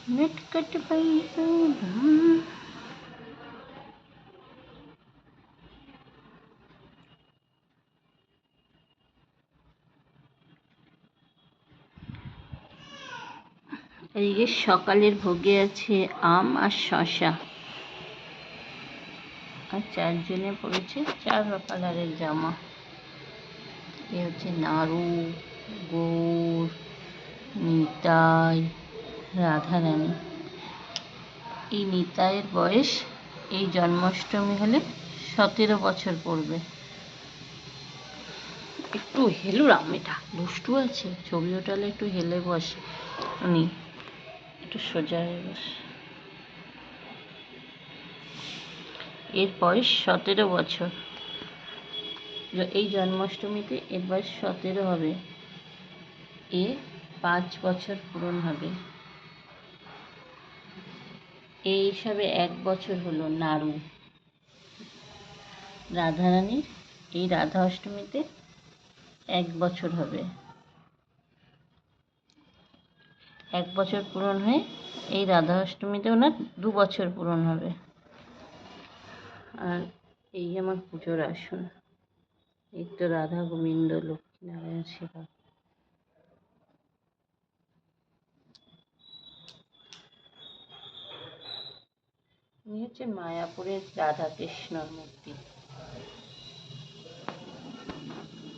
नटखट भैया এদিকে সকালের ভোগে আছে আম আর শশা, আর চারজনে পড়েছে চার কালারের জামা। এ হচ্ছে নাড়ু, গৌর, নিতাই, রাধারানী। এই নিতাইয়ের বয়স এই জন্মাষ্টমী হলে 17 বছর পড়বে। একটু হেলুরাম, এটা দুষ্টু আছে, ছবি ওঠালে একটু হেলে বসে, উনি একটু সোজা হয়ে বসে। এর বয়স 17 বছর। এই জন্মাষ্টমীতে এর বয়স 17 হবে। এ 5 বছর পূরণ হবে। এই হিসাবে 1 বছর হলো নাড়ু। রাধারানীর এই রাধা অষ্টমীতে 1 বছর হবে। 1 বছর পূরণ হয়ে এই রাধা অষ্টমীতে ওনার 2 বছর পূরণ হবে। আর এই আমার পুজোর আসন। এই তো রাধা গোবিন্দ লক্ষ্মীনারায়ণ সেবা। ইনি হচ্ছে মায়াপুরের রাধা কৃষ্ণর মূর্তি।